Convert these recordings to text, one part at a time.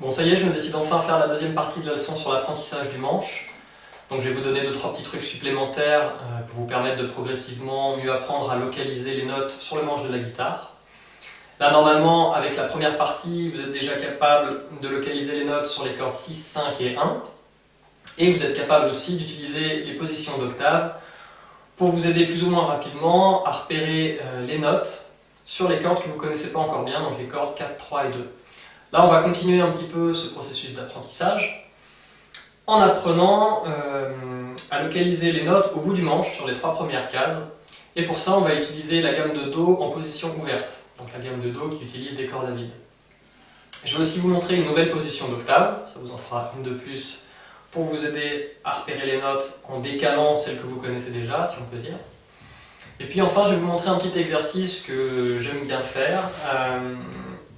Bon, ça y est, je me décide enfin à faire la deuxième partie de la leçon sur l'apprentissage du manche. Donc je vais vous donner 2-3 petits trucs supplémentaires pour vous permettre de progressivement mieux apprendre à localiser les notes sur le manche de la guitare. Là, normalement, avec la première partie, vous êtes déjà capable de localiser les notes sur les cordes 6, 5 et 1. Et vous êtes capable aussi d'utiliser les positions d'octave pour vous aider plus ou moins rapidement à repérer les notes sur les cordes que vous ne connaissez pas encore bien, donc les cordes 4, 3 et 2. Là, on va continuer un petit peu ce processus d'apprentissage en apprenant à localiser les notes au bout du manche sur les 3 premières cases. Et pour ça, on va utiliser la gamme de Do en position ouverte, donc la gamme de Do qui utilise des cordes à vide. Je vais aussi vous montrer une nouvelle position d'octave, ça vous en fera une de plus pour vous aider à repérer les notes en décalant celles que vous connaissez déjà, si on peut dire. Et puis enfin, je vais vous montrer un petit exercice que j'aime bien faire,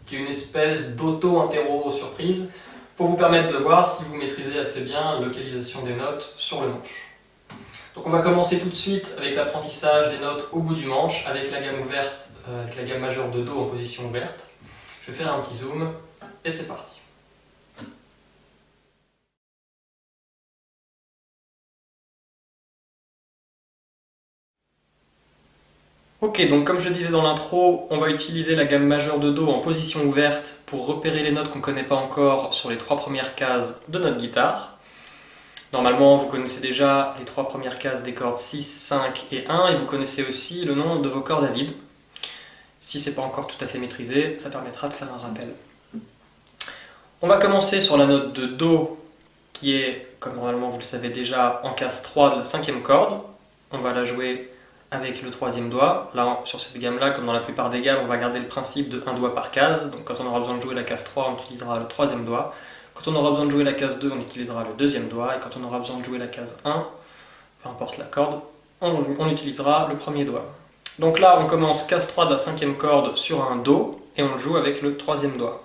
qui est une espèce d'auto-interro-surprise, pour vous permettre de voir si vous maîtrisez assez bien la localisation des notes sur le manche. Donc on va commencer tout de suite avec l'apprentissage des notes au bout du manche, avec la gamme ouverte, avec la gamme majeure de Do en position ouverte. Je vais faire un petit zoom, et c'est parti. Ok, donc comme je disais dans l'intro, on va utiliser la gamme majeure de Do en position ouverte pour repérer les notes qu'on ne connaît pas encore sur les 3 premières cases de notre guitare. Normalement, vous connaissez déjà les 3 premières cases des cordes 6, 5 et 1, et vous connaissez aussi le nom de vos cordes à vide. Si ce n'est pas encore tout à fait maîtrisé, ça permettra de faire un rappel. On va commencer sur la note de Do, qui est, comme normalement vous le savez déjà, en case 3 de la 5e corde. On va la jouer avec le 3e doigt. Là, sur cette gamme-là, comme dans la plupart des gammes, on va garder le principe de un doigt par case. Donc quand on aura besoin de jouer la case 3, on utilisera le 3e doigt. Quand on aura besoin de jouer la case 2, on utilisera le 2e doigt. Et quand on aura besoin de jouer la case 1, peu importe la corde, on utilisera le 1er doigt. Donc là, on commence case 3 de la 5e corde sur un Do, et on le joue avec le 3e doigt.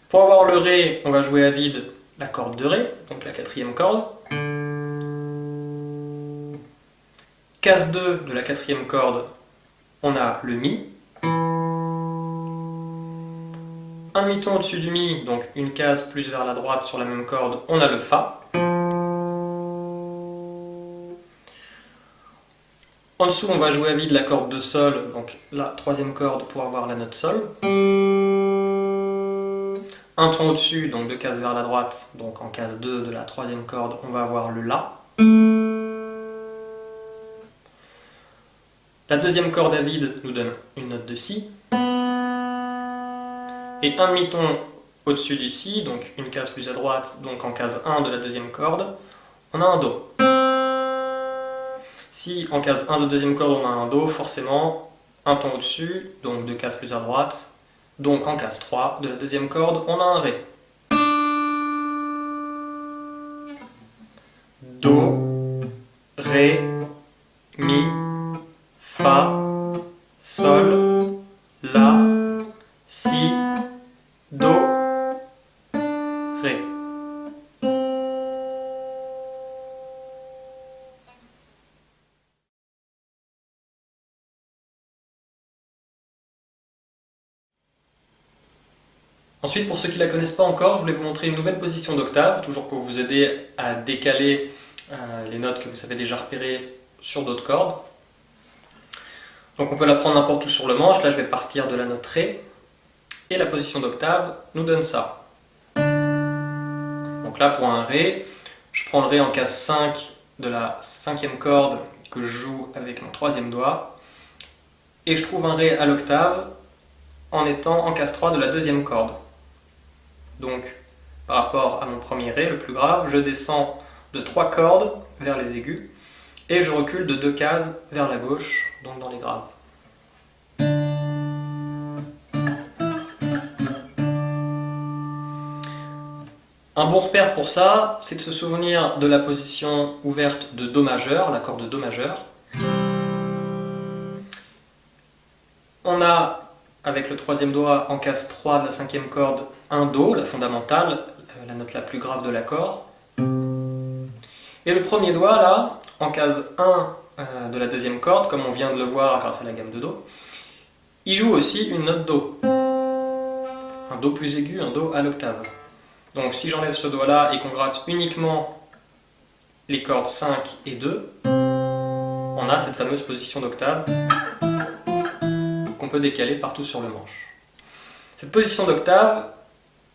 Pour avoir le Ré, on va jouer à vide la corde de Ré, donc la 4e corde. Case 2 de la 4e corde, on a le Mi. Un demi-ton au-dessus du Mi, donc une case plus vers la droite sur la même corde, on a le Fa. En dessous, on va jouer à vide la corde de Sol, donc la 3e corde pour avoir la note Sol. Un ton au-dessus, donc 2 cases vers la droite, donc en case 2 de la 3e corde, on va avoir le La. La 2e corde à vide nous donne une note de Si. Et un demi-ton au-dessus du Si, donc une case plus à droite, donc en case 1 de la 2e corde, on a un Do. Si en case 1 de 2e corde on a un Do, forcément un ton au-dessus, donc 2 cases plus à droite, donc en case 3 de la 2e corde on a un Ré. Do, Ré, Mi, Fa, Sol, La, Si, Do, Ré. Ensuite, pour ceux qui ne la connaissent pas encore, je voulais vous montrer une nouvelle position d'octave, toujours pour vous aider à décaler les notes que vous savez déjà repérer sur d'autres cordes. Donc on peut la prendre n'importe où sur le manche, là je vais partir de la note Ré, et la position d'octave nous donne ça. Donc là pour un Ré, je prends le Ré en case 5 de la 5e corde que je joue avec mon 3e doigt, et je trouve un Ré à l'octave en étant en case 3 de la 2e corde. Donc par rapport à mon premier Ré, le plus grave, je descends de 3 cordes vers les aigus, et je recule de 2 cases vers la gauche, donc dans les graves. Un bon repère pour ça, c'est de se souvenir de la position ouverte de Do majeur, l'accord de Do majeur. On a, avec le 3e doigt en case 3 de la 5e corde, un Do, la fondamentale, la note la plus grave de l'accord. Et le premier doigt, là, en case 1 de la 2e corde, comme on vient de le voir grâce à la gamme de Do, il joue aussi une note Do. un Do plus aigu, un Do à l'octave. Donc si j'enlève ce doigt-là et qu'on gratte uniquement les cordes 5 et 2, on a cette fameuse position d'octave qu'on peut décaler partout sur le manche. Cette position d'octave,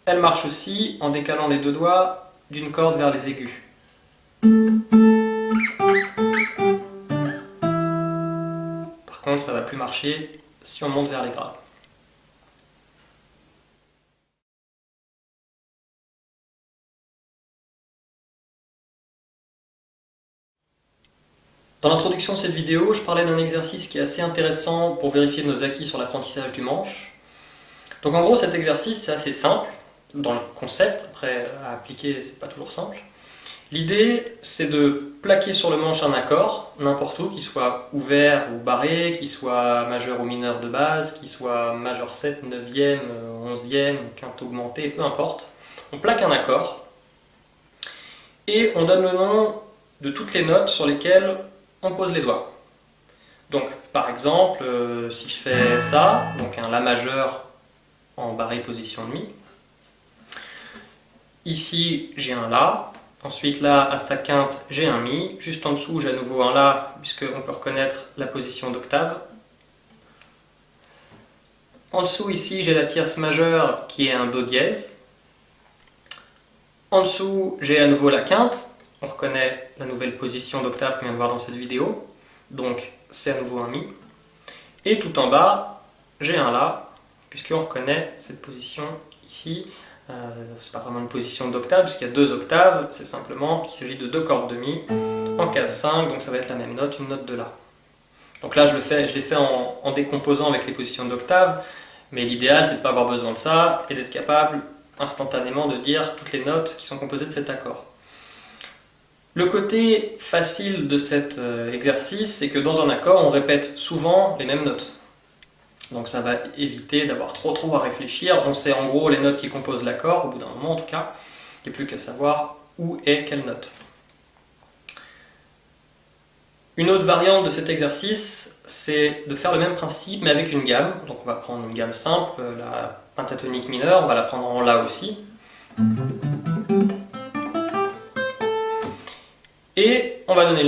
elle marche aussi en décalant les deux doigts d'une corde vers les aigus. Par contre, ça ne va plus marcher si on monte vers les graves. Dans l'introduction de cette vidéo, je parlais d'un exercice qui est assez intéressant pour vérifier nos acquis sur l'apprentissage du manche. Donc en gros, cet exercice, c'est assez simple dans le concept, après à appliquer, c'est pas toujours simple. L'idée, c'est de plaquer sur le manche un accord, n'importe où, qu'il soit ouvert ou barré, qu'il soit majeur ou mineur de base, qu'il soit majeur 7, 9e, 11e, quinte augmentée, peu importe. On plaque un accord et on donne le nom de toutes les notes sur lesquelles on pose les doigts. Donc par exemple, si je fais ça, donc un La majeur en barré position de Mi, ici j'ai un La, ensuite là à sa quinte j'ai un Mi, juste en dessous j'ai à nouveau un La puisqu'on peut reconnaître la position d'octave. En dessous ici j'ai la tierce majeure qui est un Do dièse. En dessous j'ai à nouveau la quinte. On reconnaît la nouvelle position d'octave qu'on vient de voir dans cette vidéo, donc c'est à nouveau un Mi. Et tout en bas, j'ai un La, puisqu'on reconnaît cette position ici. C'est pas vraiment une position d'octave, puisqu'il y a deux octaves, c'est simplement qu'il s'agit de deux cordes de Mi en case 5, donc ça va être la même note, une note de La. Donc là je l'ai fait en décomposant avec les positions d'octave, mais l'idéal c'est de ne pas avoir besoin de ça et d'être capable instantanément de dire toutes les notes qui sont composées de cet accord. Le côté facile de cet exercice, c'est que dans un accord, on répète souvent les mêmes notes. Donc ça va éviter d'avoir trop à réfléchir. On sait en gros les notes qui composent l'accord, au bout d'un moment en tout cas. Il n'y a plus qu'à savoir où est quelle note. Une autre variante de cet exercice, c'est de faire le même principe, mais avec une gamme. Donc on va prendre une gamme simple, la pentatonique mineure, on va la prendre en La aussi. Et on va donner